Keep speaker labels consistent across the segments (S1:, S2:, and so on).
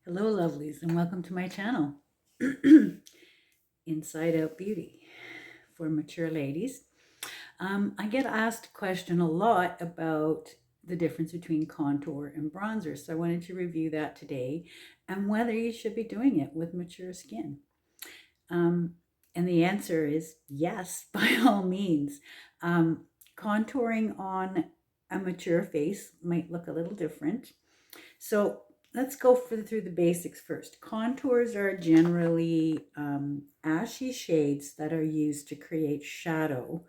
S1: Hello, lovelies, and welcome to my channel, Inside Out Beauty for mature ladies. I get asked a question a lot about the difference between contour and bronzer, so I wanted to review that today and whether you should be doing it with mature skin. And the answer is yes, by all means. Contouring on a mature face might look a little different. So let's go through the basics first. Contours are generally ashy shades that are used to create shadow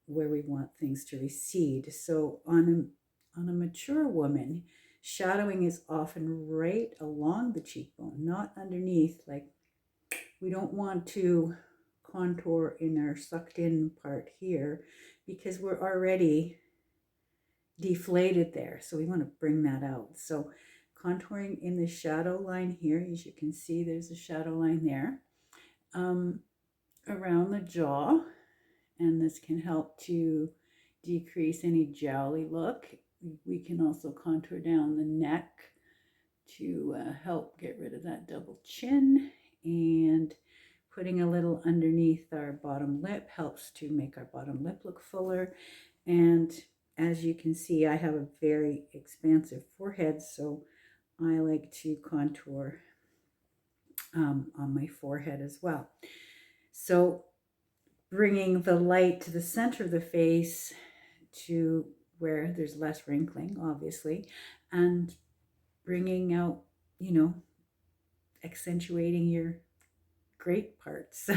S1: where we want things to recede. So on a mature woman, shadowing is often right along the cheekbone, not underneath. Like, we don't want to contour in our sucked in part here because we're already deflated there. So we want to bring that out. So contouring in the shadow line here, as you can see, there's a shadow line there around the jaw. And this can help to decrease any jowly look. We can also contour down the neck to help get rid of that double chin, and putting a little underneath our bottom lip helps to make our bottom lip look fuller. And as you can see, I have a very expansive forehead, so I like to contour on my forehead as well. So bringing the light to the center of the face to where there's less wrinkling, obviously, and bringing out, accentuating your great parts.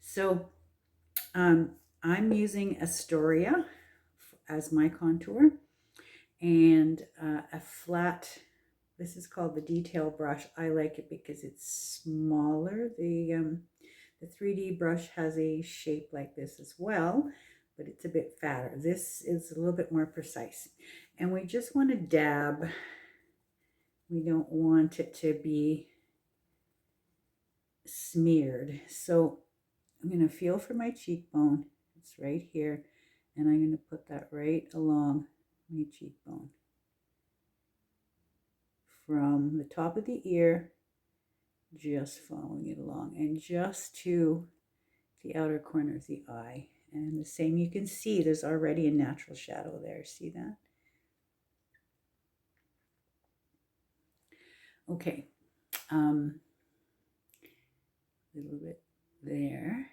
S1: So I'm using Astoria as my contour, and a flat, this is called the detail brush. I like it because it's smaller. The 3D brush has a shape like this as well, but it's a bit fatter. This is a little bit more precise. And we just want to dab. We don't want it to be smeared. So I'm going to feel for my cheekbone. It's right here. And I'm going to put that right along my cheekbone. From the top of the ear, just following it along, and just to the outer corner of the eye. And the same, you can see there's already a natural shadow there. See that? Okay. A little bit there.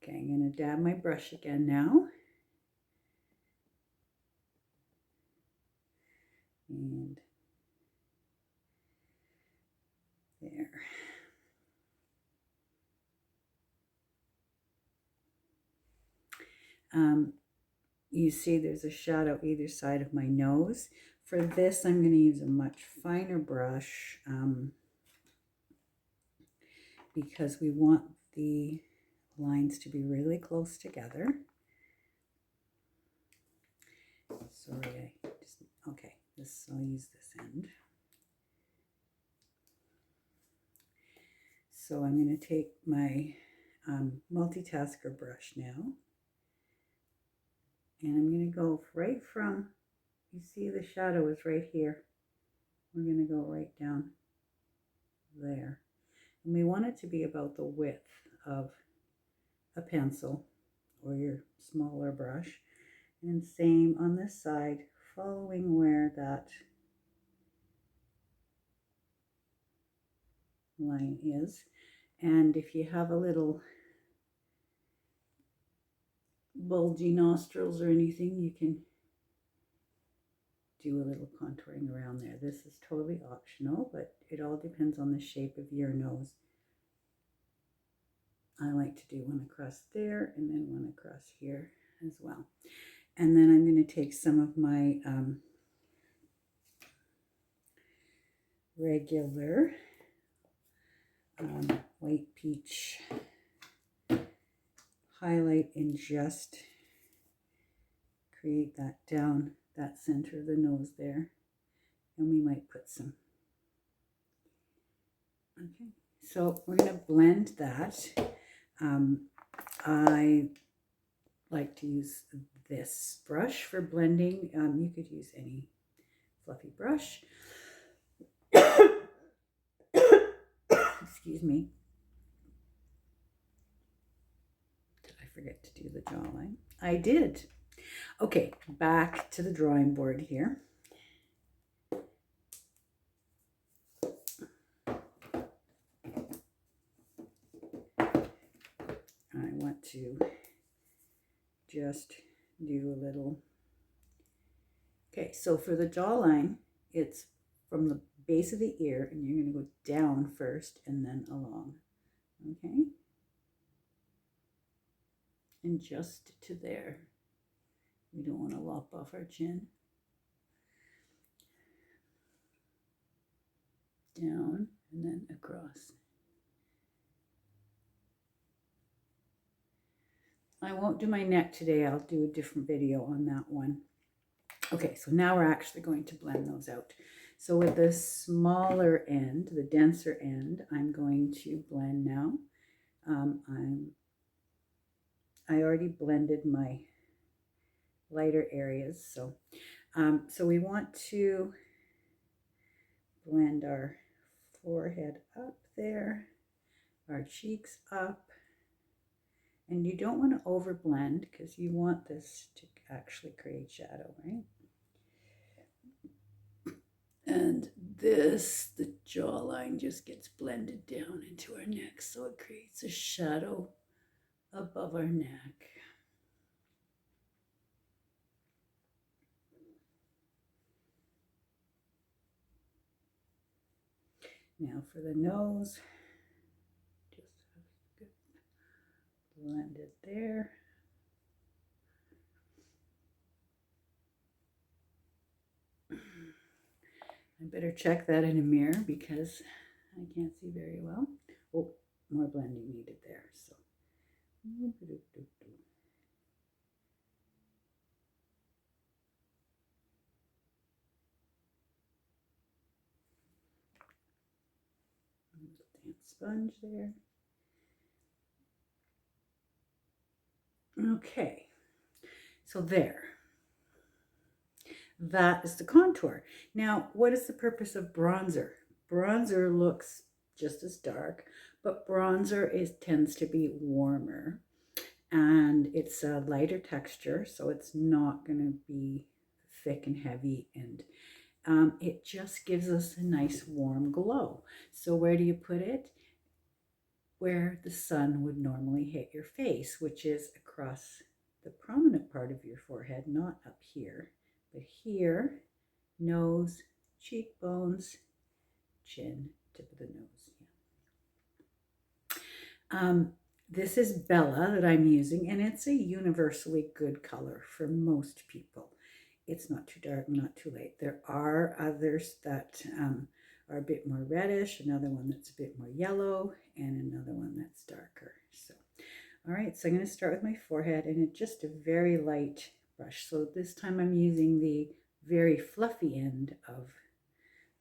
S1: Okay, I'm going to dab my brush again now. And there. You see there's a shadow either side of my nose. For this, I'm going to use a much finer brush because we want the lines to be really close together. Sorry, okay, I'll use this end. So I'm going to take my multitasker brush now, and I'm going to go right from, you see the shadow is right here. We're going to go right down there. And we want it to be about the width of a pencil or your smaller brush. And same on this side, following where that line is. And if you have a little bulgy nostrils or anything, you can do a little contouring around there. This is totally optional, but it all depends on the shape of your nose. I like to do one across there and then one across here as well. And then I'm going to take some of my regular white peach highlight and just create that down that center of the nose there. And we might put some. Okay, so we're going to blend that. I like to use this brush for blending. You could use any fluffy brush. Excuse me. Did I forget to do the jawline? I did. Okay, back to the drawing board here. I want to just do a little. Okay, so for the jawline, it's from the base of the ear, and you're going to go down first and then along. Okay? And just to there. We don't want to lop off our chin. Down and then across. I won't do my neck today. I'll do a different video on that one. Okay, so now we're actually going to blend those out. So with the smaller end, the denser end, I'm going to blend now. I already blended my lighter areas, so we want to blend our forehead up there, our cheeks up, and you don't want to over blend because you want this to actually create shadow, right? And this, the jawline just gets blended down into our neck, so it creates a shadow above our neck. Now for the nose, just blend it there. I better check that in a mirror because I can't see very well. Oh, more blending needed there. So, damp sponge there. Okay, so there. That is the contour. Now, what is the purpose of bronzer? Bronzer looks just as dark, but bronzer tends to be warmer, and it's a lighter texture, so it's not going to be thick and heavy, and it just gives us a nice warm glow. So where do you put it? Where the sun would normally hit your face, which is across the prominent part of your forehead, not up here, but here, nose, cheekbones, chin, tip of the nose. Yeah. This is Bella that I'm using, and it's a universally good color for most people. It's not too dark, not too light. There are others that are a bit more reddish, another one that's a bit more yellow, and another one that's darker. So, all right, so I'm going to start with my forehead, and it's just a very light brush. So this time I'm using the very fluffy end of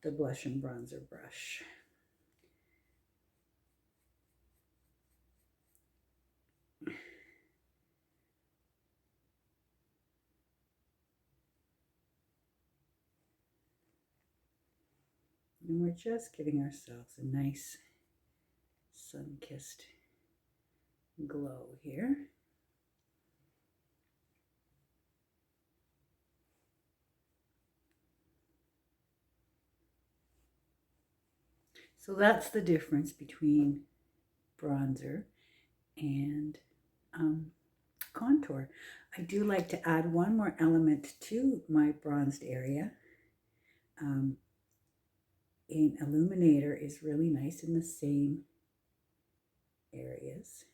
S1: the blush and bronzer brush. And we're just giving ourselves a nice sun-kissed glow here. So that's the difference between bronzer and contour. I do like to add one more element to my bronzed area. An illuminator is really nice in the same areas.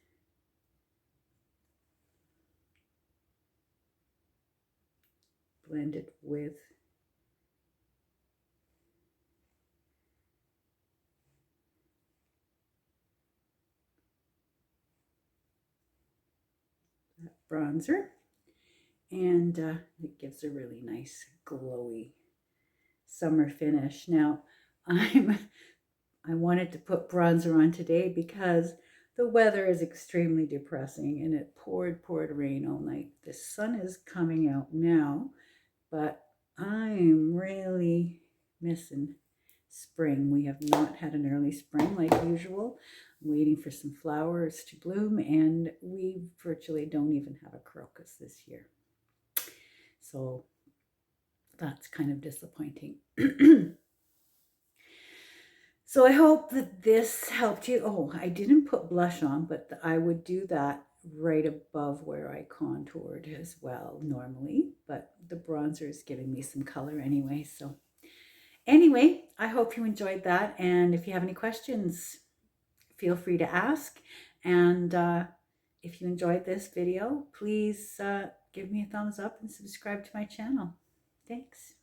S1: Blend it with that bronzer, and it gives a really nice glowy summer finish. Now I wanted to put bronzer on today because the weather is extremely depressing, and it poured rain all night. The sun is coming out now, but I'm really missing spring. We have not had an early spring like usual. I'm waiting for some flowers to bloom, and we virtually don't even have a crocus this year. So that's kind of disappointing. So I hope that this helped you. Oh, I didn't put blush on, but I would do that right above where I contoured as well normally. But the bronzer is giving me some color anyway. So anyway, I hope you enjoyed that. And if you have any questions, feel free to ask. And if you enjoyed this video, please give me a thumbs up and subscribe to my channel. Thanks.